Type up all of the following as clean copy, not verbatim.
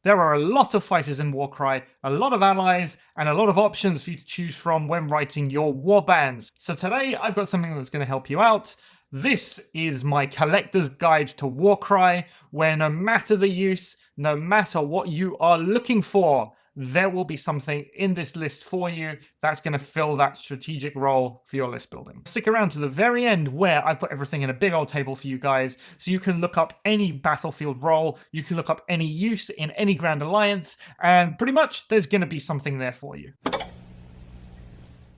There are a lot of fighters in Warcry, a lot of allies, and a lot of options for you to choose from when writing your warbands. So today I've got something that's going to help you out. This is my collector's guide to Warcry, where no matter the use, no matter what you are looking for, there will be something in this list for you that's going to fill that strategic role for your list building. Stick around to the very end where I've put everything in a big old table for you guys, so you can look up any battlefield role, you can look up any use in any Grand Alliance, and pretty much there's going to be something there for you.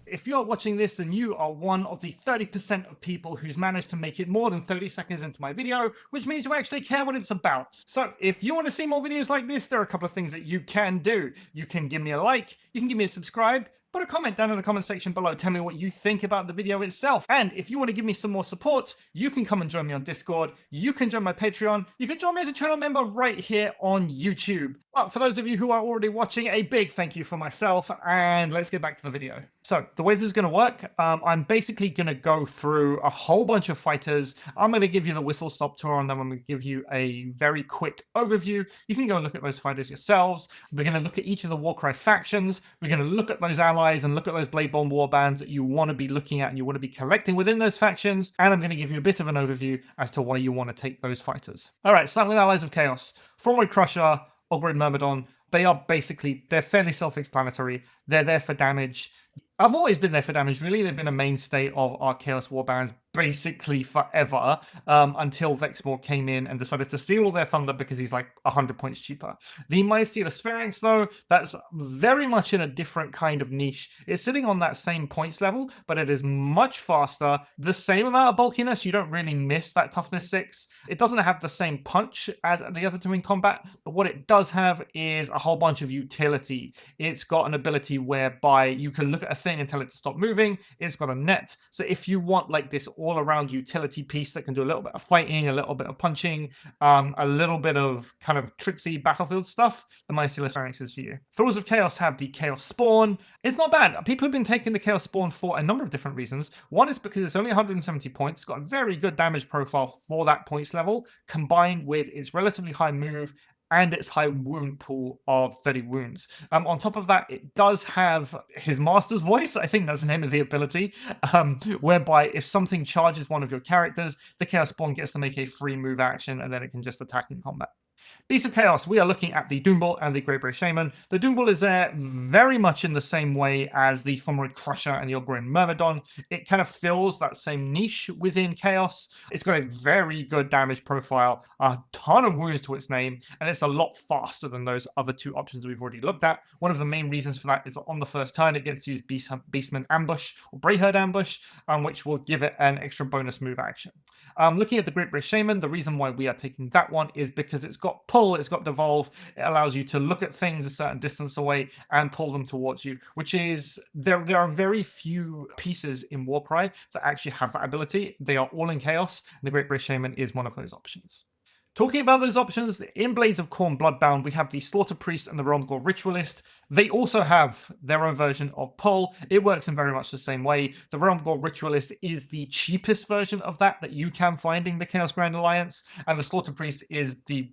If you're watching this and you are one of the 30% of people who's managed to make it more than 30 seconds into my video, which means you actually care what it's about. So if you want to see more videos like this, there are a couple of things that you can do. You can give me a like, you can give me a subscribe, put a comment down in the comment section below, tell me what you think about the video itself. And if you want to give me some more support, you can come and join me on Discord, you can join my Patreon, you can join me as a channel member right here on YouTube. But for those of you who are already watching, a big thank you for myself, and let's get back to the video. So the way this is going to work, I'm basically going to go through a whole bunch of fighters. I'm going to give you the whistle-stop tour, and then I'm going to give you a very quick overview. You can go and look at those fighters yourselves. We're going to look at each of the Warcry factions. We're going to look at those allies and look at those Bladeborn warbands that you want to be looking at and you want to be collecting within those factions. And I'm going to give you a bit of an overview as to why you want to take those fighters. All right, starting with Allies of Chaos. Thrallwood Crusher, Ogor Mawtribes, they're fairly self-explanatory. They're there for damage. I've always been there for damage, really. They've been a mainstay of our Chaos warbands basically forever, until Vexmore came in and decided to steal all their thunder because he's like 100 points cheaper. The Mindstealer Sphinx, though, that's very much in a different kind of niche. It's sitting on that same points level, but it is much faster, the same amount of bulkiness. You don't really miss that toughness 6. It doesn't have the same punch as the other two in combat, but what it does have is a whole bunch of utility. It's got an ability whereby you can look at a thing and tell it to stop moving. It's got a net, so if you want like this all-around utility piece that can do a little bit of fighting, a little bit of punching, a little bit of kind of tricksy battlefield stuff, the Mindstealer Sphinx is for you. Thralls of Chaos have the Chaos Spawn. It's not bad. People have been taking the Chaos Spawn for a number of different reasons. One is because it's only 170 points. It's got a very good damage profile for that points level, combined with its relatively high move and its high wound pool of 30 wounds. On top of that, it does have his master's voice. I think that's the name of the ability, whereby if something charges one of your characters, the Chaos Spawn gets to make a free move action, and then it can just attack in combat. Beast of Chaos, we are looking at the Doombull and the Greybrae Shaman. The Doombull is there very much in the same way as the Thrallwood Crusher and the Ogor Mawtribes. It kind of fills that same niche within Chaos. It's got a very good damage profile, a ton of wounds to its name, and it's a lot faster than those other two options we've already looked at. One of the main reasons for that is that on the first turn, it gets to use Beastman Ambush or Brayherd Ambush, which will give it an extra bonus move action. Looking at the Greybrae Shaman, the reason why we are taking that one is because it's got pull, it's got devolve. It allows you to look at things a certain distance away and pull them towards you, which is, there are very few pieces in Warcry that actually have that ability. They are all in Chaos, and the Greybrae Shaman is one of those options. Talking about those options, in Blades of Khorne Bloodbound, we have the Slaughter Priest and the Realm Gore Ritualist. They also have their own version of pull. It works in very much the same way. The Realm Gore Ritualist is the cheapest version of that you can find in the Chaos Grand Alliance, and the Slaughter Priest is the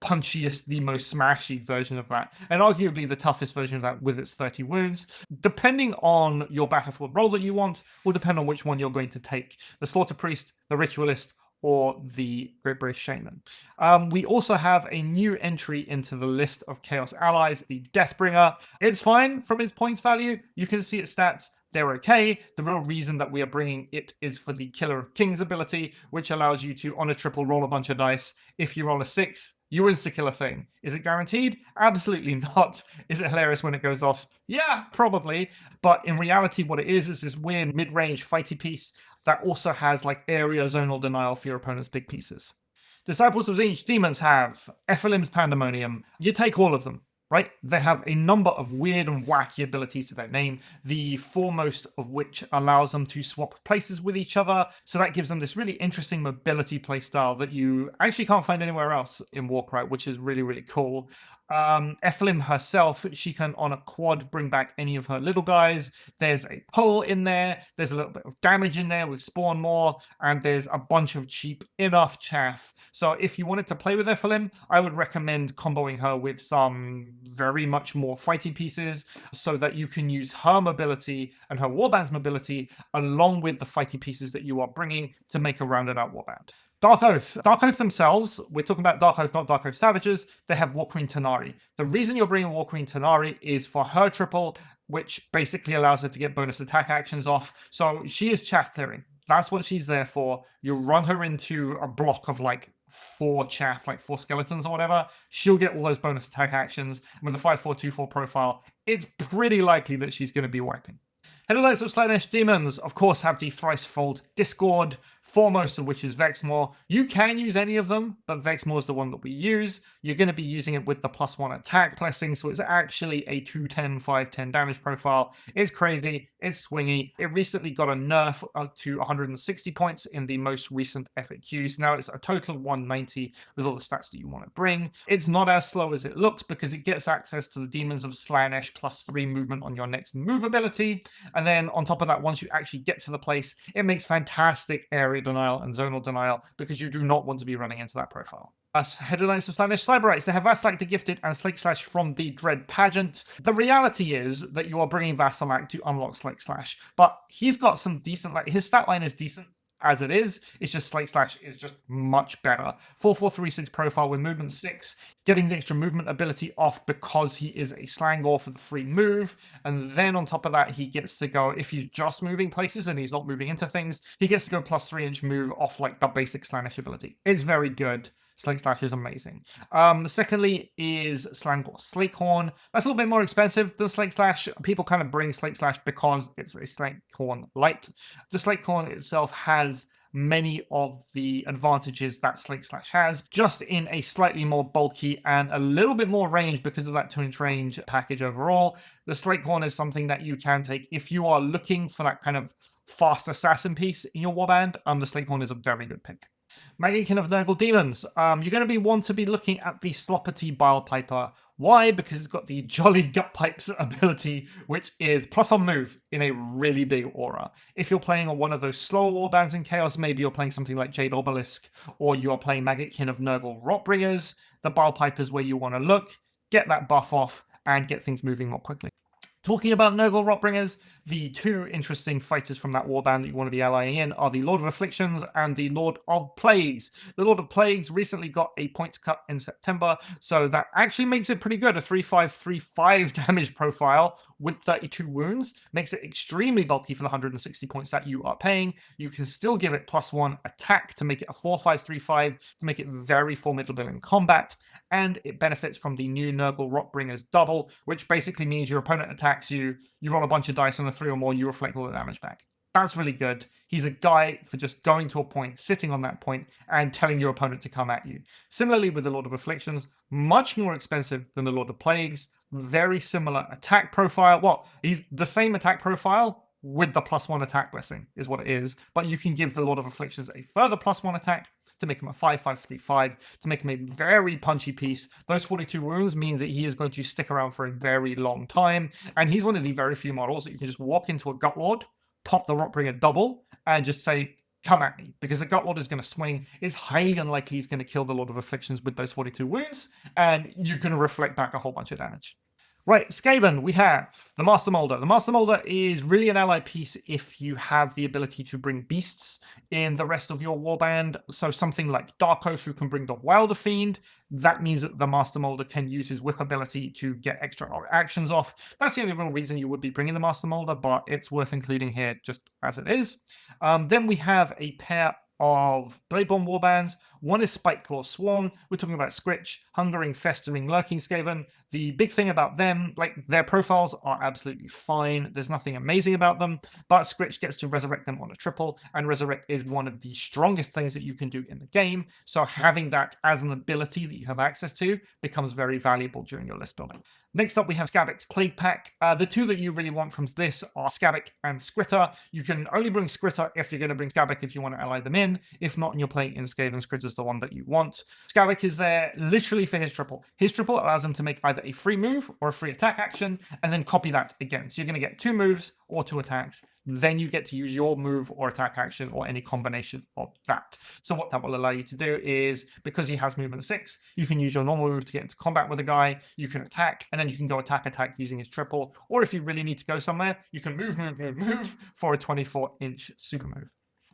punchiest, the most smashy version of that, and arguably the toughest version of that with its 30 wounds. Depending on your battlefield role that you want, will depend on which one you're going to take. The Slaughter Priest, the Ritualist, or the Greybrae Shaman. We also have a new entry into the list of Chaos allies, the Deathbringer. It's fine from its points value. You can see its stats. They're okay. The real reason that we are bringing it is for the Killer of Kings ability, which allows you to, on a triple, roll a bunch of dice. If you roll a 6, you insta-kill a thing. Is it guaranteed? Absolutely not. Is it hilarious when it goes off? Yeah, probably. But in reality, what it is this weird mid-range fighty piece that also has like area zonal denial for your opponent's big pieces. Disciples of Tzeentch Demons have Ephelim's Pandemonium. You take all of them, right? They have a number of weird and wacky abilities to their name, the foremost of which allows them to swap places with each other. So that gives them this really interesting mobility playstyle that you actually can't find anywhere else in Warcry, which is really, really cool. Evelyn herself, she can on a quad bring back any of her little guys. There's a pull in there, there's a little bit of damage in there with spawn more, and there's a bunch of cheap enough chaff. So if you wanted to play with Evelyn, I would recommend comboing her with some very much more fighty pieces so that you can use her mobility and her warband's mobility along with the fighty pieces that you are bringing to make a rounded out warband. Darkoath. Darkoath themselves, we're talking about Darkoath, not Darkoath Savages, they have Warcry and Tanar'ri. The reason you're bringing Warcry and Tanar'ri is for her triple, which basically allows her to get bonus attack actions off. So she is chaff clearing. That's what she's there for. You run her into a block of like 4 chaff, like 4 skeletons or whatever, she'll get all those bonus attack actions. And with the 5-4-2-4 profile, it's pretty likely that she's going to be wiping. Hedonites of Slaanesh Daemons, of course, have the thrice-fold Discord, foremost of which is Vexmore. You can use any of them, but Vexmore is the one that we use. You're going to be using it with the +1 attack blessing, so it's actually a 210, 510 damage profile. It's crazy, it's swingy. It recently got a nerf up to 160 points in the most recent FAQs. Now it's a total of 190 with all the stats that you want to bring. It's not as slow as it looks because it gets access to the Demons of Slaanesh +3 movement on your next move ability. And then on top of that, once you actually get to the place, it makes fantastic area denial and zonal denial because you do not want to be running into that profile. Hedonites of Slaanesh Sybarites, they have Vassalak the Gifted and Slake Slash from the Dread Pageant. The reality is that you are bringing Vassalak to unlock Slake Slash, but he's got some decent, like his stat line is decent as it is. It's just Slake Slash is just much better. 4-4-3-6 profile with movement 6, getting the extra movement ability off because he is a Slangor for the free move, and then on top of that he gets to go, if he's just moving places and he's not moving into things, he gets to go +3-inch move off like the basic Slaanesh ability. It's very good. Slake Slash is amazing. Secondly is Slangor Slakehorn. That's a little bit more expensive than Slake Slash. People kind of bring Slake Slash because it's a Slakehorn light. The Slakehorn itself has many of the advantages that Slake Slash has, just in a slightly more bulky and a little bit more range because of that 2-inch range package overall. The Slakehorn is something that you can take if you are looking for that kind of fast assassin piece in your warband. The Slakehorn is a very good pick. Maggotkin of Nurgle Demons. You're going to want to be looking at the Sloppity Bile Piper. Why? Because it's got the Jolly Gut Pipes ability, which is +1 move in a really big aura. If you're playing on one of those slower warbands in Chaos, maybe you're playing something like Jade Obelisk, or you're playing Maggotkin of Nurgle Rotbringers, the Bile Piper is where you want to look, get that buff off, and get things moving more quickly. Talking about Nurgle Rotbringers, the 2 interesting fighters from that warband that you want to be allying in are the Lord of Afflictions and the Lord of Plagues. The Lord of Plagues recently got a points cut in September, so that actually makes it pretty good. A 3-5-3-5 damage profile with 32 wounds makes it extremely bulky for the 160 points that you are paying. You can still give it +1 attack to make it a 4-5-3-5 to make it very formidable in combat, and it benefits from the new Nurgle Rotbringers double, which basically means your opponent attacks you, you roll a bunch of dice on a 3 or more, you reflect all the damage back. That's really good. He's a guy for just going to a point, sitting on that point, and telling your opponent to come at you. Similarly with the Lord of Afflictions, much more expensive than the Lord of Plagues, very similar attack profile. Well, he's the same attack profile with the +1 attack blessing is what it is, but you can give the Lord of Afflictions a further +1 attack to make him a 5-5-3-5, to make him a very punchy piece. Those 42 wounds means that he is going to stick around for a very long time, and he's one of the very few models that you can just walk into a Gutlord, pop the Rotbringer double, and just say, come at me, because the Gutlord is going to swing. It's highly unlikely he's going to kill the Lord of Afflictions with those 42 wounds, and you can reflect back a whole bunch of damage. Right, Skaven, we have the Master Molder. The Master Molder is really an ally piece if you have the ability to bring beasts in the rest of your warband. So something like Darkoath, who can bring the Wilder Fiend. That means that the Master Molder can use his whip ability to get extra actions off. That's the only real reason you would be bringing the Master Molder, but it's worth including here just as it is. Then we have a pair of Bladeborn warbands. One is Spikeclaw Swarm. We're talking about Skritch, Hungering, Festering, Lurking Skaven. The big thing about them, like, their profiles are absolutely fine. There's nothing amazing about them, but Skritch gets to resurrect them on a triple, and resurrect is one of the strongest things that you can do in the game. So having that as an ability that you have access to becomes very valuable during your list building. Next up, we have Skabbek's Plague Pack. The 2 that you really want from this are Skabbek and Skritter. You can only bring Skritter if you're going to bring Skabbek if you want to ally them in. in. If not, and you're playing in Skaven, Scrid is the one that you want. Skavik is there literally for his triple. His triple allows him to make either a free move or a free attack action, and then copy that again. So you're going to get 2 moves or 2 attacks. Then you get to use your move or attack action or any combination of that. So what that will allow you to do is, because he has movement 6, you can use your normal move to get into combat with a guy, you can attack, and then you can go attack using his triple. Or if you really need to go somewhere, you can move for a 24-inch super move.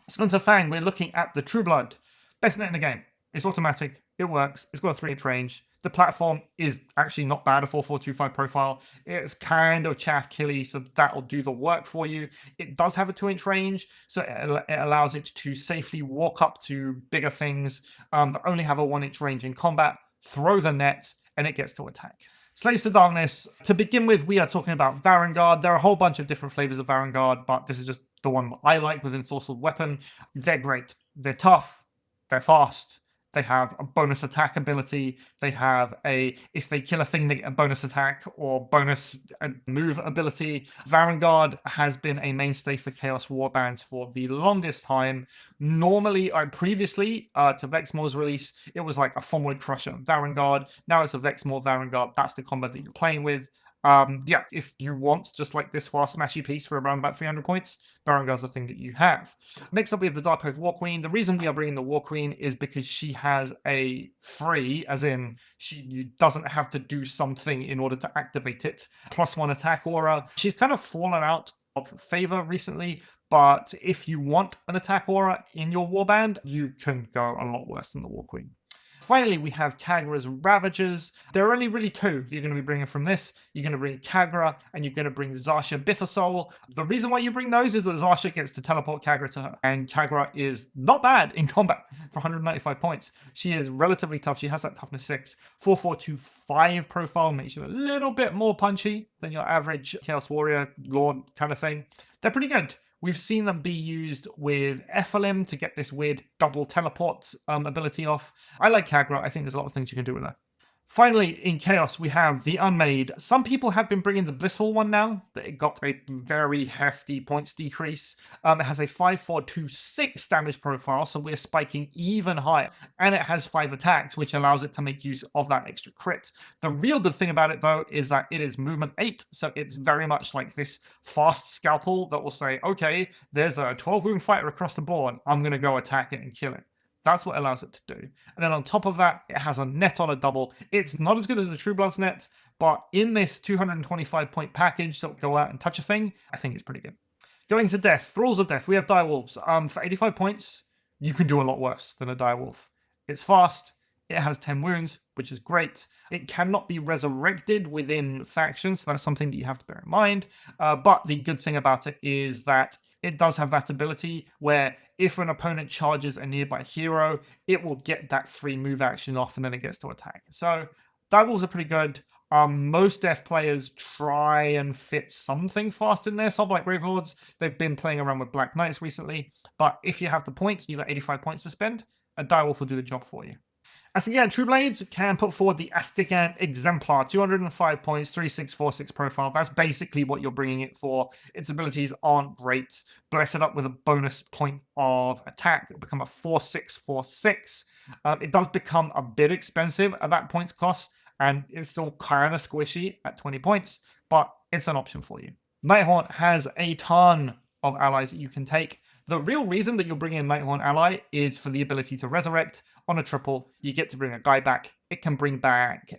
Splintered Fang, we're looking at the True Blood. Best net in the game. It's automatic, it works, it's got a 3-inch range. The platform is actually not bad, a 4425 profile. It's kind of chaff killy, so that'll do the work for you. It does have a 2-inch range, so it allows it to safely walk up to bigger things that only have a 1-inch range in combat, throw the net, and it gets to attack. Slaves to Darkness, to begin with, we are talking about Varangard. There are a whole bunch of different flavors of Varangard, but this is just the one I like within Sorcerer Weapon. They're great. They're tough. They're fast. They have a bonus attack ability. They have if they kill a thing, they get a bonus attack or bonus move ability. Varangard has been a mainstay for Chaos Warbands for the longest time. Normally, previously, to Vexmor's release, it was like a Formwood Crusher Varangard. Now it's a Vexmor Varangard. That's the combo that you're playing with. Yeah, if you want just like this fast smashy piece for around about 300 points, Varangard's the thing that you have. Next up, we have the Darkoath War Queen. The reason we are bringing the War Queen is because she has a free, as in she doesn't have to do something in order to activate it, +1 attack aura. She's kind of fallen out of favor recently, but if you want an attack aura in your warband, you can go a lot worse than the War Queen. Finally, we have Kaggra's Ravagers. There are only really 2 you're going to be bringing from this. You're going to bring Kaggra, and you're going to bring Zarsha Bittersoul. The reason why you bring those is that Zarsha gets to teleport Kaggra to her, and Kaggra is not bad in combat for 195 points. She is relatively tough. She has that toughness 6. 4425 profile makes you a little bit more punchy than your average Chaos Warrior Lord kind of thing. They're pretty good. We've seen them be used with Ephelim to get this weird double teleport ability off. I like Kaggra. I think there's a lot of things you can do with her. Finally, in Chaos, we have the Unmade. Some people have been bringing the Blissful one now. It got a very hefty points decrease. It has a 5426 damage profile, so we're spiking even higher. And it has 5 attacks, which allows it to make use of that extra crit. The real good thing about it, though, is that it is movement 8, so it's very much like this fast scalpel that will say, okay, there's a 12-wound fighter across the board. I'm going to go attack it and kill it. That's what it allows it to do. And then on top of that, it has a net on a double. It's not as good as the True Blood's net, but in this 225-point package that will go out and touch a thing, I think it's pretty good. Going to Death, Thralls of Death, we have Direwolves. For 85 points, you can do a lot worse than a Direwolf. It's fast, it has 10 wounds, which is great. It cannot be resurrected within factions, so that's something that you have to bear in mind. But the good thing about it is that it does have that ability where if an opponent charges a nearby hero, it will get that free move action off and then it gets to attack. So Direwolves are pretty good. Most Death players try and fit something fast in there. Soulblight Gravelords, they've been playing around with Black Knights recently. But if you have the points, you've got 85 points to spend, a Direwolf will do the job for you. Askurgan Trueblades can put forward the Askurgan Exemplar, 205 points, 3646 profile. That's basically what you're bringing it for. Its abilities aren't great. Bless it up with a bonus point of attack. It'll become a 4646. It does become a bit expensive at that points cost, and it's still kind of squishy at 20 points, but it's an option for you. Nighthaunt has a ton of allies that you can take. The real reason that you're bringing a Nighthaunt ally is for the ability to resurrect. On a triple, you get to bring a guy back. It can bring back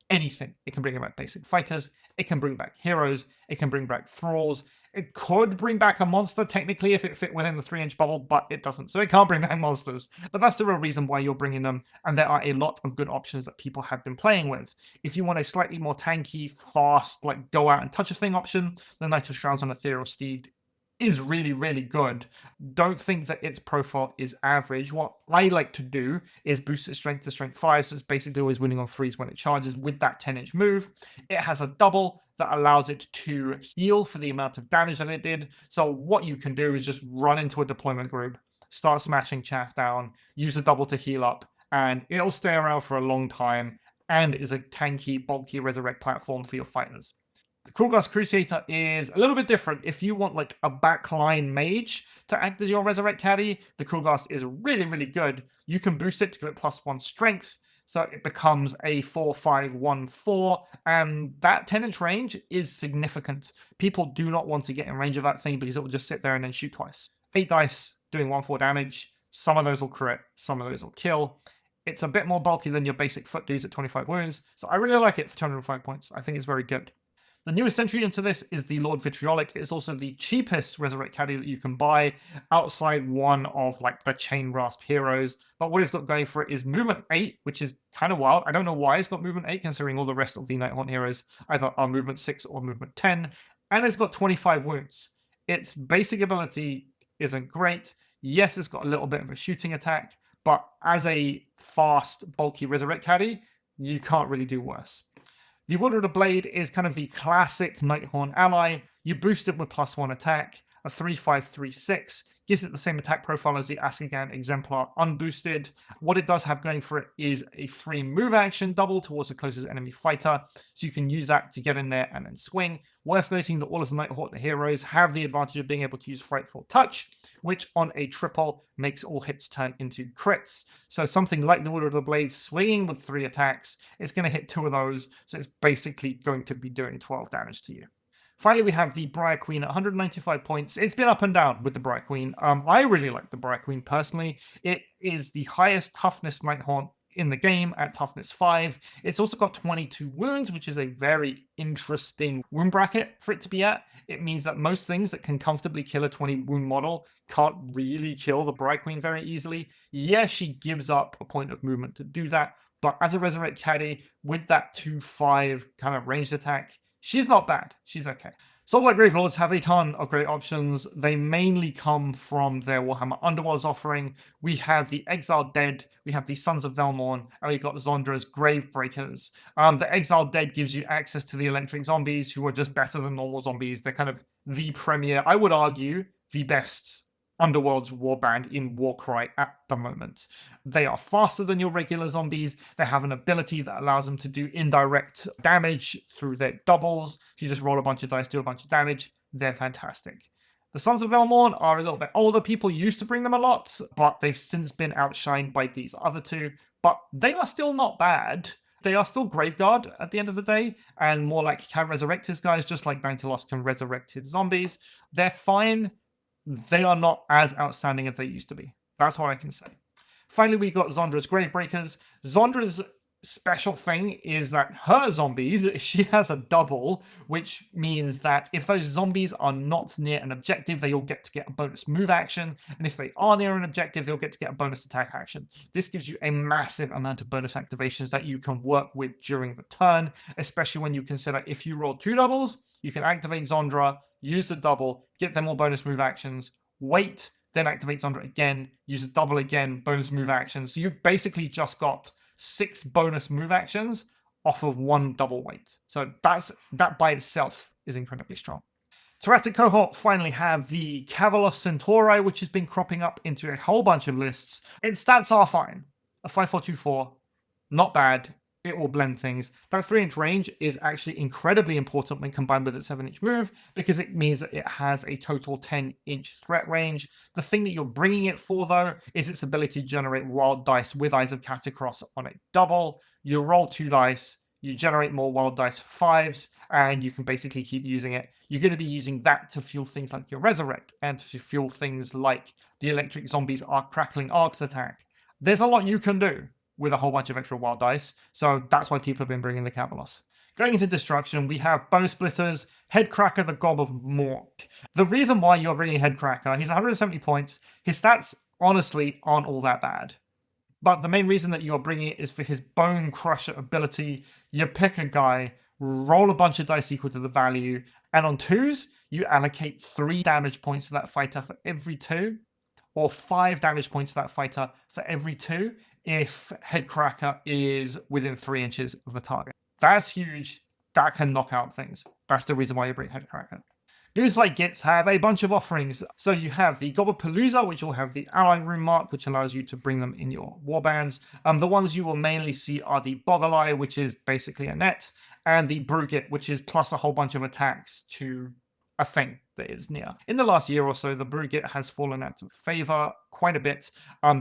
anything. It can bring back basic fighters. It can bring back heroes. It can bring back thralls. It could bring back a monster, technically, if it fit within the 3-inch bubble, but it doesn't. So it can't bring back monsters. But that's the real reason why you're bringing them, and there are a lot of good options that people have been playing with. If you want a slightly more tanky, fast, like go out and touch a thing option, the Knight of Shrouds on Ethereal Steed is really, really good. Don't think that its profile is average. What I like to do is boost its strength to strength 5, so it's basically always winning on freeze when it charges with that 10-inch move. It has a double that allows it to heal for the amount of damage that it did. So what you can do is just run into a deployment group, start smashing chaff down, use a double to heal up, and it'll stay around for a long time, and is a tanky, bulky resurrect platform for your fighters. The Kruleboyz Crusader is a little bit different. If you want like a backline mage to act as your Resurrect Caddy, the Kruleboyz is really, really good. You can boost it to give it +1 strength, so it becomes a 4-5-1-4, and that 10-inch range is significant. People do not want to get in range of that thing because it will just sit there and then shoot twice. 8 dice doing 1-4 damage. Some of those will crit, some of those will kill. It's a bit more bulky than your basic foot dudes at 25 wounds, so I really like it for 205 points. I think it's very good. The newest entry into this is the Lord Vitriolic. It's also the cheapest Resurrect Caddy that you can buy outside one of like the Chain Rasp heroes. But what it's got going for it is movement 8, which is kind of wild. I don't know why it's got movement 8, considering all the rest of the Nighthaunt heroes either are movement 6 or movement 10. And it's got 25 wounds. Its basic ability isn't great. Yes, it's got a little bit of a shooting attack, but as a fast, bulky Resurrect Caddy, you can't really do worse. The Order of the Blade is kind of the classic Nighthaunt ally. You boost it with +1 attack, a 3-5-3-6, gives it the same attack profile as the Askurgan Exemplar unboosted. What it does have going for it is a free move action double towards the closest enemy fighter, so you can use that to get in there and then swing. Worth noting that all of the Nighthaunt heroes have the advantage of being able to use Frightful Touch, which on a triple makes all hits turn into crits. So something like the Order of the Blade swinging with 3 attacks, it's going to hit 2 of those, so it's basically going to be doing 12 damage to you. Finally, we have the Briar Queen at 195 points. It's been up and down with the Briar Queen. I really like the Briar Queen personally. It is the highest toughness Nighthaunt in the game at toughness 5. It's also got 22 wounds, which is a very interesting wound bracket for it to be at. It means that most things that can comfortably kill a 20 wound model can't really kill the Briar Queen very easily. Yeah, she gives up a point of movement to do that, but as a Resurrect Caddy, with that 2-5 kind of ranged attack, she's not bad. She's okay. Soulblight Gravelords have a ton of great options. They mainly come from their Warhammer Underworlds offering. We have the Exiled Dead, we have the Sons of Velmorn, and we've got Zondra's Gravebreakers. The Exiled Dead gives you access to the electric zombies, who are just better than normal zombies. They're kind of the premier, I would argue, the best Underworld's warband in Warcry at the moment. They are faster than your regular zombies. They have an ability that allows them to do indirect damage through their doubles. If you just roll a bunch of dice, do a bunch of damage, they're fantastic. The Sons of Velmorn are a little bit older. People used to bring them a lot, but they've since been outshined by these other two. But they are still not bad. They are still Graveguard at the end of the day, and more like can resurrect his guys, just like Bounty Lost can resurrect his zombies. They're fine. They are not as outstanding as they used to be. That's what I can say. Finally, we got Zondra's Gravebreakers. Zondra's special thing is that her zombies, she has a double, which means that if those zombies are not near an objective, they all get to get a bonus move action, and if they are near an objective, they'll get to get a bonus attack action. This gives you a massive amount of bonus activations that you can work with during the turn, especially when you consider if you roll 2 doubles, you can activate Zondra, use the double, get them all bonus move actions, wait, then activate Zondra again, use a double again, bonus move actions. So you've basically just got 6 bonus move actions off of 1 double wait. So that by itself is incredibly strong. Teratic Cohort finally have the Cavalos Centauri, which has been cropping up into a whole bunch of lists. Its stats are fine. A 5-4-2-4, not bad. It will blend things. That 3-inch range is actually incredibly important when combined with its 7-inch move, because it means that it has a total 10-inch threat range. The thing that you're bringing it for, though, is its ability to generate wild dice with Eyes of Catacross on a double. You roll 2 dice, you generate more wild dice 5s, and you can basically keep using it. You're going to be using that to fuel things like your Resurrect, and to fuel things like the Electric Zombies Arc Crackling Arcs attack. There's a lot you can do with a whole bunch of extra wild dice, so that's why people have been bringing the Cavalos. Going into destruction, we have Bonesplitters, Headcracker, the Gob of Mork. The reason why you're bringing Headcracker, he's 170 points, his stats honestly aren't all that bad. But the main reason that you're bringing it is for his Bone Crusher ability. You pick a guy, roll a bunch of dice equal to the value, and on 2s, you allocate 3 damage points to that fighter for every 2, or 5 damage points to that fighter for every 2, if Headcracker is within 3 inches of the target. That's huge. That can knock out things. That's the reason why you bring Headcracker. Gloomspite Gitz have a bunch of offerings. So you have the Gobblepalooza, which will have the ally rune mark, which allows you to bring them in your warbands. The ones you will mainly see are the Boggle, which is basically a net, and the Brugit, which is plus a whole bunch of attacks to a thing that is near. In the last year or so, the Brugit has fallen out of favor quite a bit,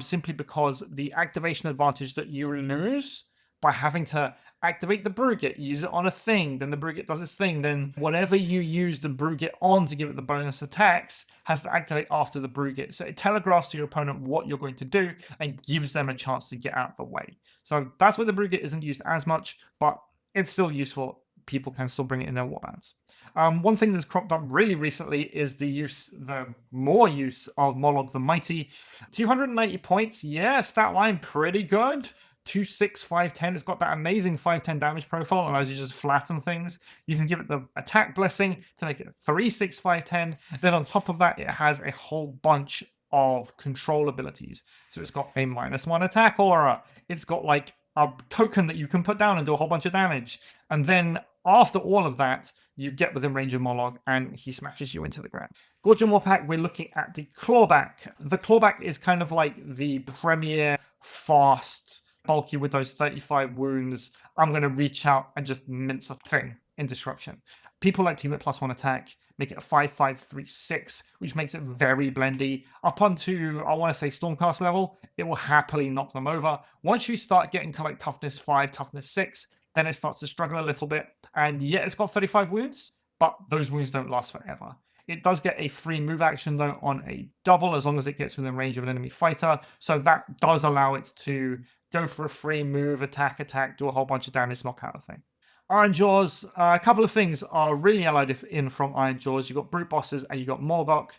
simply because the activation advantage that you lose by having to activate the Brugit, use it on a thing, then the Brugit does its thing, then whatever you use the Brugit on to give it the bonus attacks has to activate after the Brugit. So it telegraphs to your opponent what you're going to do and gives them a chance to get out of the way. So that's why the Brugit isn't used as much, but it's still useful. People can still bring it in their warbands. One thing that's cropped up really recently is the more use of Mollog the Mighty. 290 points, yeah, stat line pretty good. 2-6, 5-10. It's got that amazing 5-10 damage profile, allows you to just flatten things. You can give it the attack blessing to make it 3-6, 5-10. Then on top of that, it has a whole bunch of control abilities. So it's got a -1 attack aura. It's got like a token that you can put down and do a whole bunch of damage. And then after all of that, you get within range of Mollog and he smashes you into the ground. Gorger Mawpack, we're looking at the Clawback. The Clawback is kind of like the premier fast, bulky with those 35 wounds. I'm going to reach out and just mince a thing in Disruption. People like to give it +1 attack, make it a 5-5-3-6, which makes it very blendy. Up onto, I want to say, Stormcast level, it will happily knock them over. Once you start getting to like toughness 5, toughness 6, then it starts to struggle a little bit. And yeah, it's got 35 wounds, but those wounds don't last forever. It does get a free move action though on a double, as long as it gets within range of an enemy fighter. So that does allow it to go for a free move, attack, do a whole bunch of damage, knock out a thing. Ironjawz, a couple of things are really allied in from Ironjawz. You've got Brute Bosses and you've got Morgok.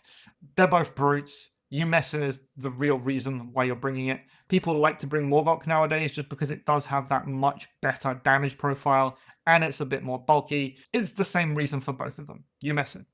They're both brutes. You messing is the real reason why you're bringing it. People like to bring Morgok nowadays just because it does have that much better damage profile and it's a bit more bulky. It's the same reason for both of them. You messing.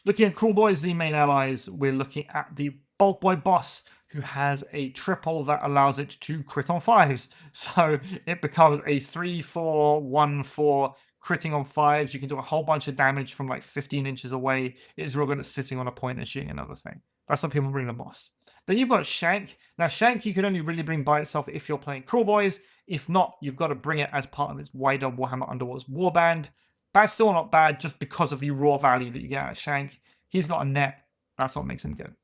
Looking at Kruleboyz, the main allies, we're looking at the Bulk Boy boss, who has a triple that allows it to crit on 5s. So it becomes a 3-4-1-4 critting on 5s. You can do a whole bunch of damage from like 15 inches away. It's real good at sitting on a point and shooting another thing. That's what people bring the boss. Then you've got Shank. Now Shank you can only really bring by itself if you're playing Kruleboyz. If not, you've got to bring it as part of this wider Warhammer Underworlds warband. That's still not bad just because of the raw value that you get out of Shank. He's got a net. That's what makes him good.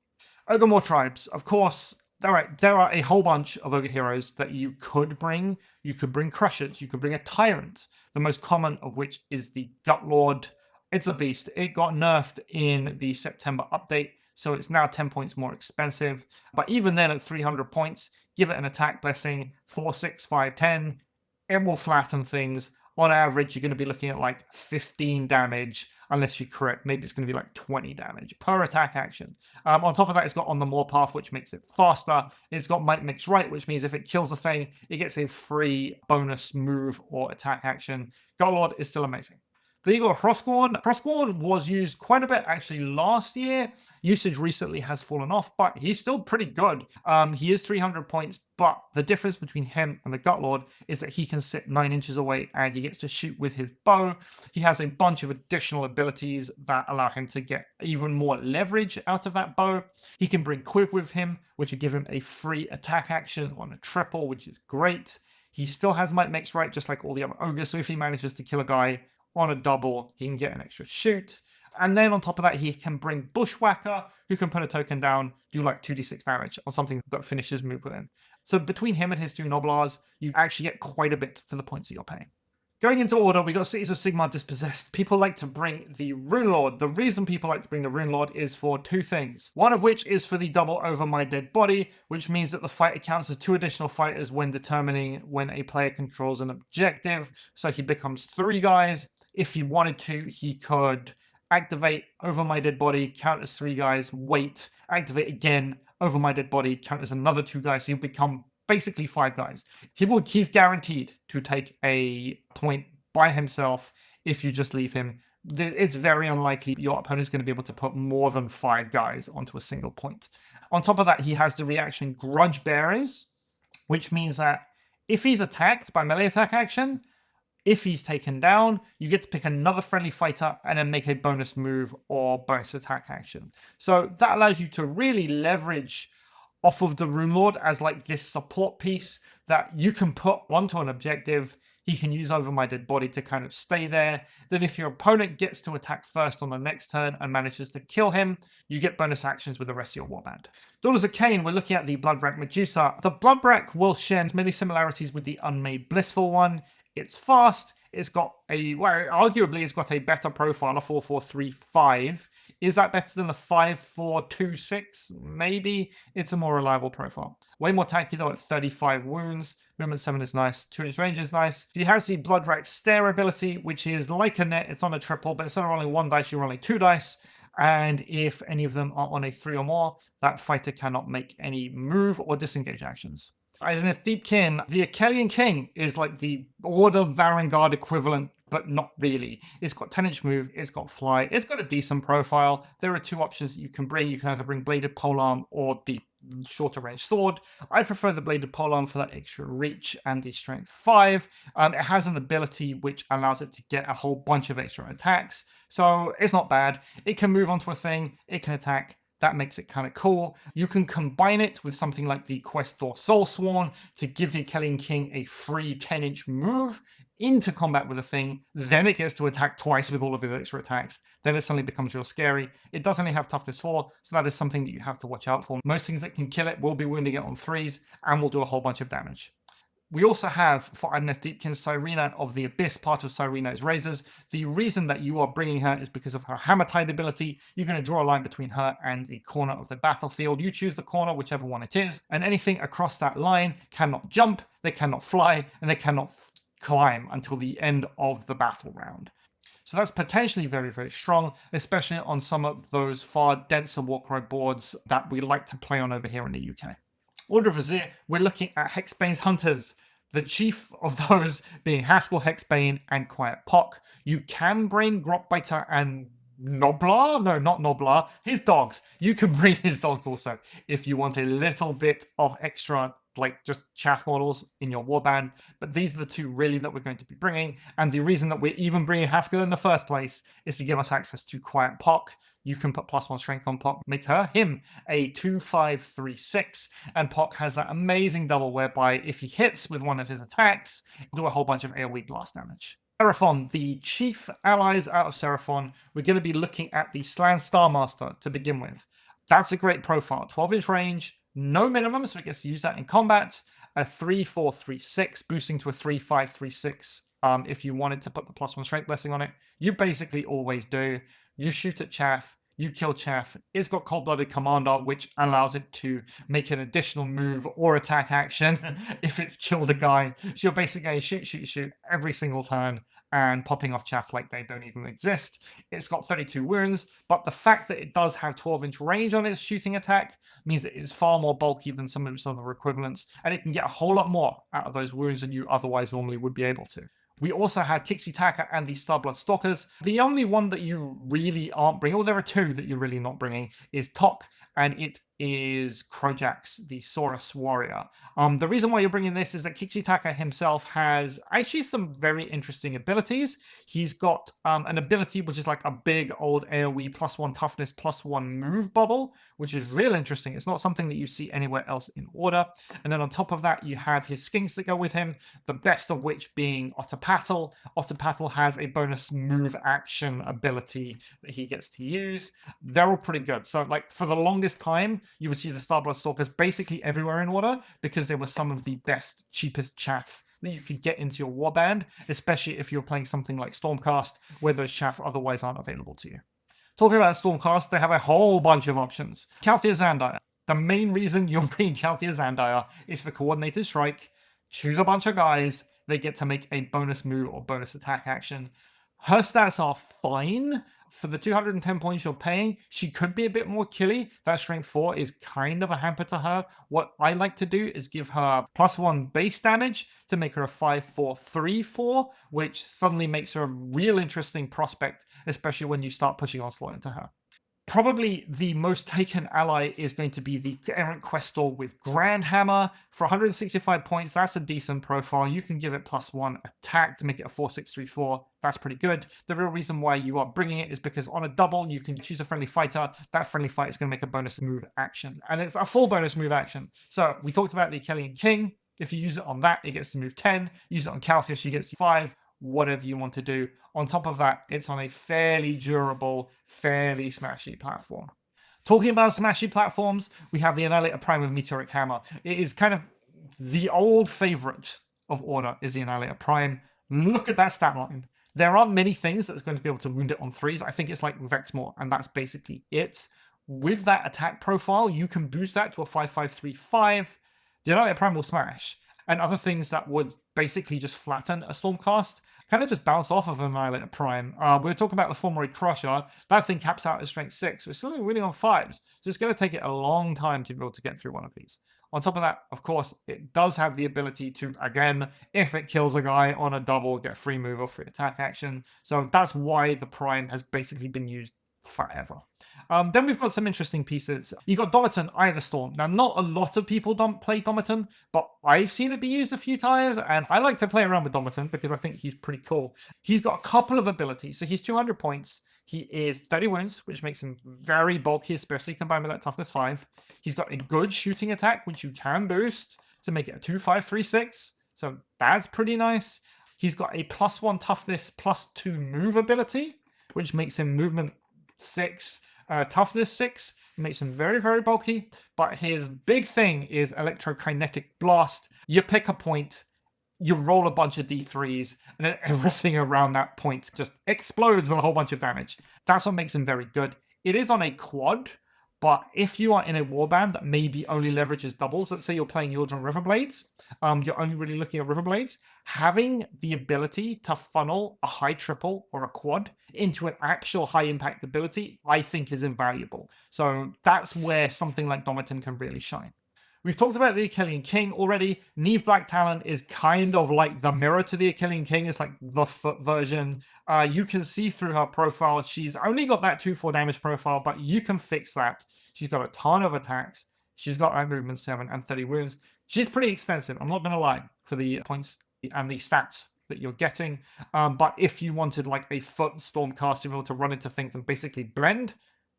Ogor Mawtribes, of course, there are a whole bunch of Ogre heroes that you could bring. You could bring Crushers, you could bring a Tyrant, the most common of which is the Gutlord. It's a beast. It got nerfed in the September update, so it's now 10 points more expensive. But even then at 300 points, give it an attack blessing, 4-6, 5-10, it will flatten things. On average, you're going to be looking at like 15 damage, unless you crit. Maybe it's going to be like 20 damage per attack action. On top of that, it's got On the Moorpath, which makes it faster. It's got Might Mix Right, which means if it kills a thing, it gets a free bonus move or attack action. Gutlord is still amazing. Then you got Hrothgorn. Hrothgorn was used quite a bit actually last year. Usage recently has fallen off, but he's still pretty good. He is 300 points, but the difference between him and the Gutlord is that he can sit 9 inches away and he gets to shoot with his bow. He has a bunch of additional abilities that allow him to get even more leverage out of that bow. He can bring Quiv with him, which will give him a free attack action on a triple, which is great. He still has Might Mix Right, just like all the other ogres, so if he manages to kill a guy on a double, he can get an extra shoot. And then on top of that, he can bring Bushwhacker, who can put a token down, do like 2d6 damage on something that finishes move within. So between him and his 2 Noblars, you actually get quite a bit for the points that you're paying. Going into order, we got Cities of Sigmar Dispossessed. People like to bring the Rune Lord. The reason people like to bring the Rune Lord is for 2 things. One of which is for the double over my dead body, which means that the fighter counts as 2 additional fighters when determining when a player controls an objective. So he becomes 3 guys. If he wanted to, he could activate over my dead body, count as 3 guys, wait, activate again, over my dead body, count as another 2 guys, so he'll become basically 5 guys. He's guaranteed to take a point by himself if you just leave him. It's very unlikely your opponent's going to be able to put more than 5 guys onto a single point. On top of that, he has the reaction Grudge Bearers, which means that if he's attacked by melee attack action, If he's taken down, you get to pick another friendly fighter and then make a bonus move or bonus attack action. So that allows you to really leverage off of the Rune Lord as like this support piece that you can put onto an objective. He can use Over My Dead Body to kind of stay there. Then if your opponent gets to attack first on the next turn and manages to kill him, you get bonus actions with the rest of your warband. Daughters of Khaine, we're looking at the Bloodbrack Medusa. The Bloodbrack will share many similarities with the Unmade Blissful one. It's fast. It's got a, well, arguably it's got a better profile, a 4-4-3-5. Is that better than the 5-4-2-6? Maybe. It's a more reliable profile. Way more tanky though at 35 wounds. Movement 7 is nice. 2-inch range is nice. She has the Bloodbrack Stare ability, which is like a net. It's on a triple, but instead of rolling 1 dice, you're rolling 2 dice. And if any of them are on a 3 or more, that fighter cannot make any move or disengage actions. Idoneth Deepkin, the Akhelian King, is like the Order Varangard equivalent, but not really. It's got 10-inch move, it's got fly, it's got a decent profile. There are 2 options that you can bring. You can either bring Bladed Polearm or the shorter range sword. I prefer the Bladed Polearm for that extra reach and the strength 5. It has an ability which allows it to get a whole bunch of extra attacks, so it's not bad. It can move onto a thing, it can attack. That makes it kind of cool. You can combine it with something like the Questor Soulsworn to give the Akhelian King a free 10-inch move into combat with a thing. Then it gets to attack twice with all of its extra attacks. Then it suddenly becomes real scary. It does only have toughness 4, so that is something that you have to watch out for. Most things that can kill it will be wounding it on 3s and will do a whole bunch of damage. We also have, for Idoneth Deepkin, Cyrena of the Abyss. Part of Cyrena is Razors. The reason that you are bringing her is because of her Hammertide ability. You're going to draw a line between her and the corner of the battlefield. You choose the corner, whichever one it is, and anything across that line cannot jump, they cannot fly, and they cannot climb until the end of the battle round. So that's potentially very, very strong, especially on some of those far denser Warcry boards that we like to play on over here in the UK. Order of Vizier, we're looking at Hexbane's Hunters. The chief of those being Haskell, Hexbane, and Quiet Pock. You can bring Grotbiter and Noblar? No, not Noblar. His dogs. You can bring his dogs also if you want a little bit of extra, like just chaff models in your warband. But these are the 2 really that we're going to be bringing. And the reason that we're even bringing Haskell in the first place is to give us access to Quiet Pock. You can put +1 strength on Pock, make him a 2-5-3-6, and Pock has that amazing double whereby if he hits with one of his attacks, do a whole bunch of AoE blast damage. Seraphon, the chief allies out of Seraphon, we're going to be looking at the Slann Starmaster to begin with. That's a great profile. 12-inch range, no minimum, so it gets to use that in combat. A 3-4-3-6, boosting to a 3-5-3-6. If you wanted to put the +1 strength blessing on it, you basically always do. You shoot at chaff, you kill chaff. It's got Cold-Blooded Commander, which allows it to make an additional move or attack action if it's killed a guy. So you're basically going shoot every single turn and popping off chaff like they don't even exist. It's got 32 wounds, but the fact that it does have 12-inch range on its shooting attack means that it is far more bulky than some of its other equivalents, and it can get a whole lot more out of those wounds than you otherwise normally would be able to. We also had Kixi Taka and the Starblood Stalkers. The only one that you really aren't bringing, well, there are 2 that you're really not bringing, is Tok, and it is Krojax, the Saurus Warrior. The reason why you're bringing this is that Kixi Taka himself has actually some very interesting abilities. He's got an ability which is like a big old AoE +1 toughness, +1 move bubble, which is real interesting. It's not something that you see anywhere else in Order. And then on top of that, you have his skinks that go with him, the best of which being Otterpattle. Otterpattle has a bonus move action ability that he gets to use. They're all pretty good. So like for the longest time, you would see the Starblood Stalkers basically everywhere in Order because they were some of the best, cheapest chaff that you could get into your warband, especially if you're playing something like Stormcast, where those chaff otherwise aren't available to you. Talking about Stormcast, they have a whole bunch of options. Calthea Zandire. The main reason you're bringing Calthea Zandire is for Coordinated Strike. Choose a bunch of guys, they get to make a bonus move or bonus attack action. Her stats are fine. For the 210 points you're paying, she could be a bit more killy. That strength 4 is kind of a hamper to her. What I like to do is give her +1 base damage to make her a 5-4-3-4, which suddenly makes her a real interesting prospect, especially when you start pushing onslaught into her. Probably the most taken ally is going to be the Errant Questor with Grand Hammer. For 165 points, that's a decent profile. You can give it +1 attack to make it a 4-6-3-4. That's pretty good. The real reason why you are bringing it is because on a double, you can choose a friendly fighter. That friendly fighter is going to make a bonus move action. And it's a full bonus move action. So we talked about the Achillean King. If you use it on that, it gets to move 10. Use it on Calfish, you get to 5. Whatever you want to do. On top of that, it's on a fairly durable, fairly smashy platform. Talking about smashy platforms, we have the Annihilator Prime with Meteoric Hammer. It is kind of the old favorite of Order is the Annihilator Prime. Look at that stat line. There aren't many things that's going to be able to wound it on 3s. I think it's like Vexmore, and that's basically it. With that attack profile, you can boost that to a 5-5-3-5. The Annihilator Prime will smash. And other things that would basically just flatten a Stormcast kind of just bounce off of an Annihilator Prime. We were talking about the Fulmari Crusher. That thing caps out at strength 6. We're still winning on 5s. So it's going to take it a long time to be able to get through one of these. On top of that, of course, it does have the ability to, again, if it kills a guy on a double, get free move or free attack action. So that's why the Prime has basically been used forever. Then we've got some interesting pieces. You've got Domiton, Eye of the Storm. Now, not a lot of people don't play Domiton, but I've seen it be used a few times, and I like to play around with Domiton because I think he's pretty cool. He's got a couple of abilities. So he's 200 points. He is 30 wounds, which makes him very bulky, especially combined with that toughness 5. He's got a good shooting attack, which you can boost to make it a 2-5-3-6. So that's pretty nice. He's got a +1 toughness, +2 move ability, which makes him movement 6, toughness 6. It makes him very, very bulky. But his big thing is Electrokinetic Blast. You pick a point, you roll a bunch of D3s, and then everything around that point just explodes with a whole bunch of damage. That's what makes him very good. It is on a quad, but if you are in a warband that maybe only leverages doubles, let's say you're playing Yordle and Riverblades, you're only really looking at Riverblades, having the ability to funnel a high triple or a quad into an actual high impact ability, I think is invaluable. So that's where something like Domiton can really shine. We've talked about the Achillean King already. Neve Black Talon is kind of like the mirror to the Achillean King. It's like the foot version. You can see through her profile, she's only got that 2-4 damage profile, but you can fix that. She's got a ton of attacks. She's got movement 7 and 30 wounds. She's pretty expensive, I'm not going to lie, for the points and the stats that you're getting. But if you wanted like a foot Stormcast to be able to run into things and basically blend,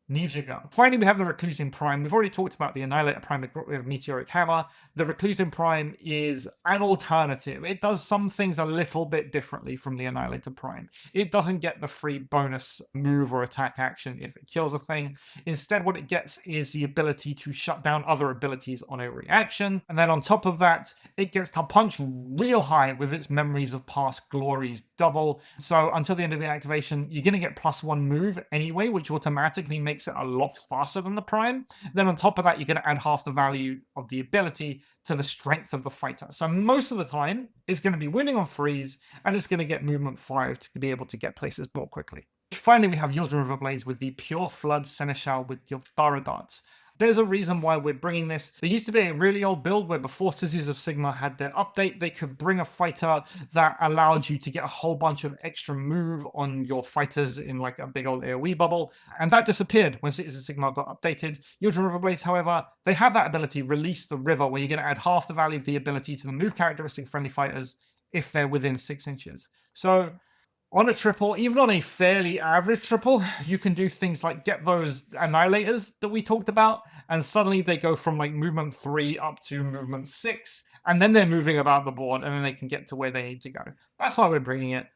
Neve's your go. Finally, we have the Reclusian Prime. We've already talked about the Annihilator Prime with Meteoric Hammer. The Reclusian Prime is an alternative. It does some things a little bit differently from the Annihilator Prime. It doesn't get the free bonus move or attack action if it kills a thing. Instead, what it gets is the ability to shut down other abilities on a reaction. And then on top of that, it gets to punch real high with its Memories of Past Glories double. So until the end of the activation, you're going to get +1 move anyway, which automatically makes it a lot faster than the Prime. Then on top of that, you're going to add half the value of the ability to the strength of the fighter. So most of the time, it's going to be winning on 3s, and it's going to get movement 5 to be able to get places more quickly. Finally, we have Yordle Riverblades with the Pure Flood Seneschal with Gilthara Darts. There's a reason why we're bringing this. There used to be a really old build where before Citizens of Sigmar had their update, they could bring a fighter that allowed you to get a whole bunch of extra move on your fighters in like a big old AoE bubble. And that disappeared when Citizens of Sigmar got updated. Yordle Riverblades, however, they have that ability, Release the River, where you're going to add half the value of the ability to the move characteristic friendly fighters if they're within 6 inches. So on a triple, even on a fairly average triple, you can do things like get those Annihilators that we talked about, and suddenly they go from like movement 3 up to movement 6, and then they're moving about the board, and then they can get to where they need to go. That's why we're bringing it.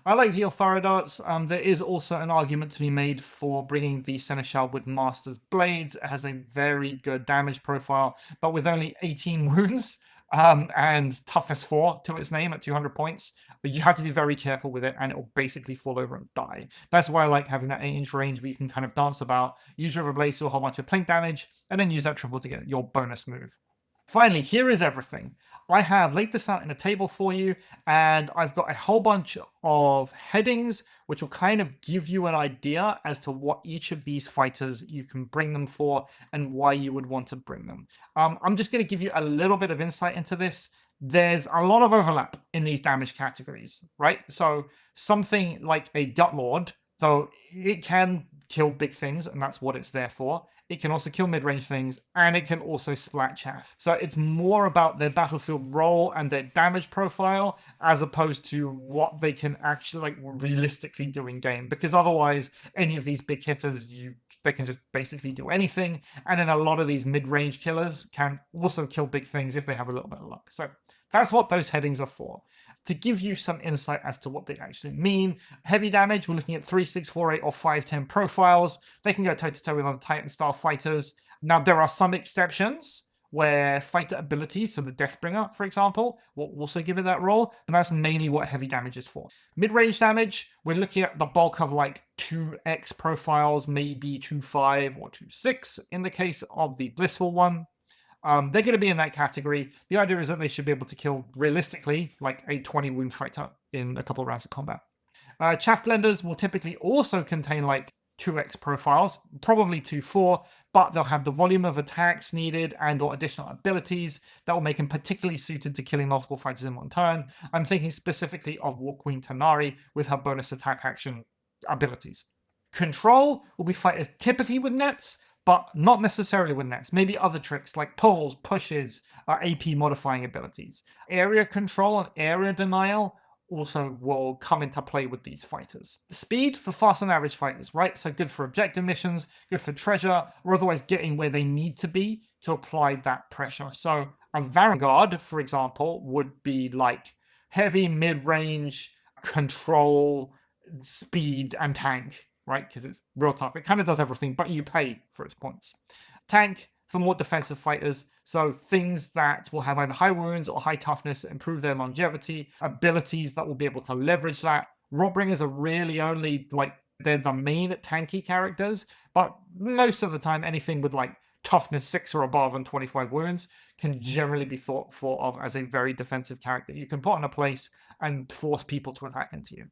I like the Gilthara Darts. There is also an argument to be made for bringing the Seneschal with Master's Blades. It has a very good damage profile, but with only 18 wounds, and toughness 4 to its name at 200 points, but you have to be very careful with it and it will basically fall over and die. That's why I like having that 8-inch range where you can kind of dance about, use Riverblades to a whole bunch of plink damage, and then use that triple to get your bonus move. Finally, here is everything. I have laid this out in a table for you, and I've got a whole bunch of headings which will kind of give you an idea as to what each of these fighters you can bring them for and why you would want to bring them. I'm just going to give you a little bit of insight into this. There's a lot of overlap in these damage categories, right? So something like a Gut Lord, though it can kill big things, and that's what it's there for. It can also kill mid-range things, and it can also splat chaff. So it's more about their battlefield role and their damage profile, as opposed to what they can actually realistically do in game. Because otherwise, any of these big hitters, they can just basically do anything. And then a lot of these mid-range killers can also kill big things if they have a little bit of luck. So that's what those headings are for. To give you some insight as to what they actually mean, heavy damage, we're looking at 3, 6, 4, 8, or 5, 10 profiles. They can go toe-to-toe with other Titan-style fighters. Now, there are some exceptions where fighter abilities, so the Deathbringer, for example, will also give it that role, and that's mainly what heavy damage is for. Mid-range damage, we're looking at the bulk of 2x profiles, maybe 2.5 or 2.6 in the case of the Blissful one. They're going to be in that category. The idea is that they should be able to kill, realistically, a 20 wound fighter in a couple of rounds of combat. Chaff Blenders will typically also contain 2x profiles, probably 2.4, but they'll have the volume of attacks needed and or additional abilities that will make them particularly suited to killing multiple fighters in one turn. I'm thinking specifically of War Queen Tanari with her bonus attack action abilities. Control will be fighters typically with nets, but not necessarily with nets. Maybe other tricks like pulls, pushes, AP modifying abilities. Area control and area denial also will come into play with these fighters. Speed for fast and average fighters, right? So good for objective missions, good for treasure, or otherwise getting where they need to be to apply that pressure. So a Vanguard, for example, would be heavy mid-range control, speed, and tank, right? Because it's real tough. It kind of does everything, but you pay for its points. Tank for more defensive fighters, so things that will have either high wounds or high toughness, improve their longevity, abilities that will be able to leverage that. Rotbringers are really only they're the main tanky characters, but most of the time anything with toughness 6 or above and 25 wounds can generally be thought of as a very defensive character you can put in a place and force people to attack into you.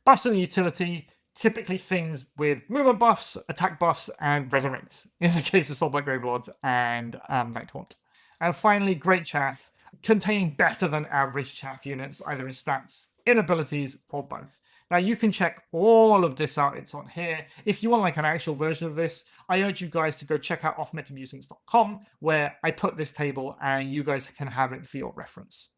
Buffs and utility, typically things with movement buffs, attack buffs, and resurrect, in the case of Soulblight Gravelords and Nighthaunt. And finally, Great Chaff, containing better than average chaff units, either in stats, in abilities, or both. Now, you can check all of this out. It's on here. If you want an actual version of this, I urge you guys to go check out offmetamusings.com, where I put this table and you guys can have it for your reference.